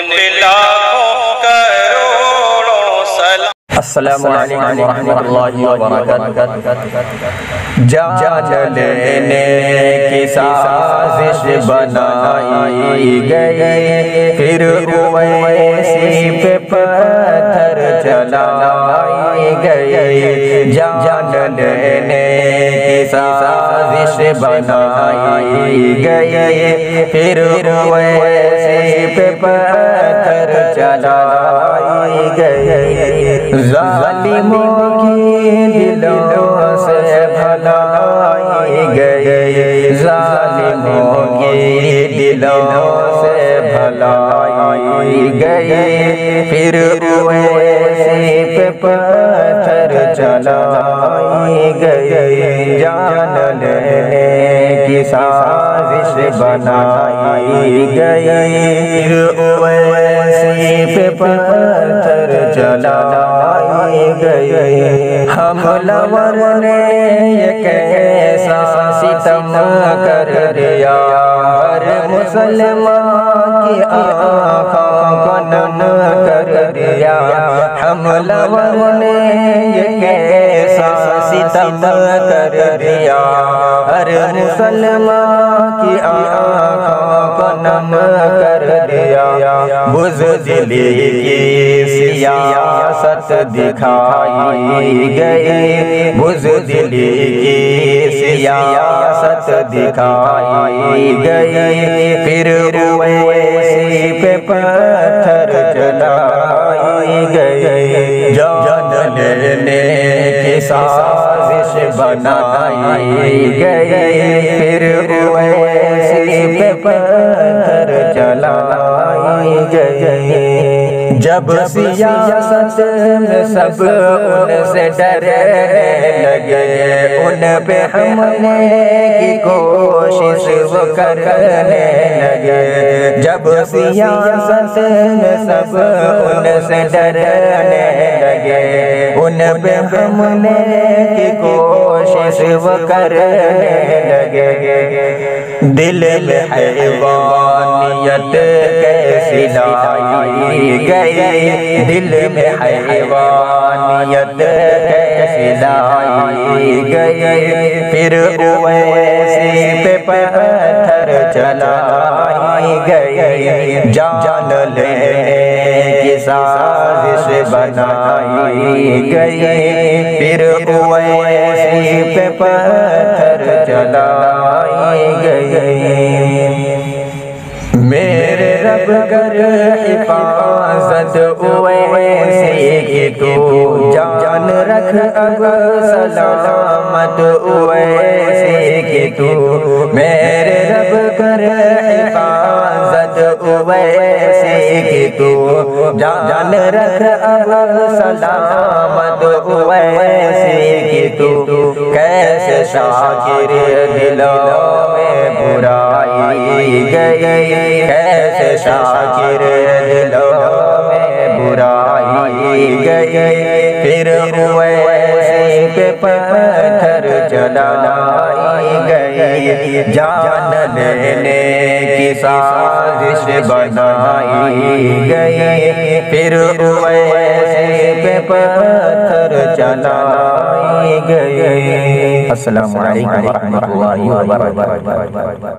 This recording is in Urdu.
پہ لاکھوں کروڑوں سلام۔ السلام علیکم ورحمۃ اللہ وبرکاتہ۔ جان لینے کی سازش بنائی گئی، پھر اویسی پہ پتھر چلائی گئی۔ جان لینے کی سازش بنائی گئی، پھر اویسی پہ پتھر چلائی گئی۔ ظالموں کی دلوں سے بھلائی گئی، ظالموں کی دلوں سے بھلائی گئی، پھر اویسی پہ پتھر چلائی گئی۔ جان لینے کی سازش بنائی گئی، پھر اویسی پہ پتھر چلائی گئی۔ حملور نے یہ کیسا ستم کر دیا، ہر مسلمان کی آنکھوں کو نم کر دیا۔ حملور نے یہ کیسا ستم کر دیا، ہر مسلمان کی آنکھوں کو نم کر دیا۔ بزدلی کی سیاست دکھائی گئی، بزدلی کی سیاست دکھائی گئی، پھر اویسی پہ پتھر چلائی گئی۔ جان لینے کی سازش بنائی گئی، پھر اویسی پہ پتھر چلائی گئی۔ جب سیاست میں سب ان سے ڈرنے لگے، ان پہ حملے کی کوشش وہ کرنے لگے۔ جب سیاست میں سب ان سے ڈرنے لگے، ان پہ حملے کی کوشش وہ کرنے لگے۔ دل میں حیوانیت کیسی لائی گئی، دل میں حیوانیت کیسی لائی گئی، پھر اویسی پہ پتھر چلائی گئی۔ جان لینے کی سازش بنائی گئی، پھر اویسی پہ پتھر چلائی گئی۔ میرے رب کر حفاظت اویسی کی، تو جان رکھ اب سلامت اویسی کی، تو میرے رب کر حفاظت اویسی کی، تو جان رکھ اب سلامت اویسی کی، تو کیسے شاکر دلوں میں برائی گئی، کیسے شاکر دلوں میں برائی گئی، پھر اویسی پہ پتھر چلائی گئی۔ جان لینے کی سازش بنائی گئی، پھر اویسی پہ پتھر چلائی گئی۔ السلام علیکم ورحمۃ اللہ وبرکاتہ۔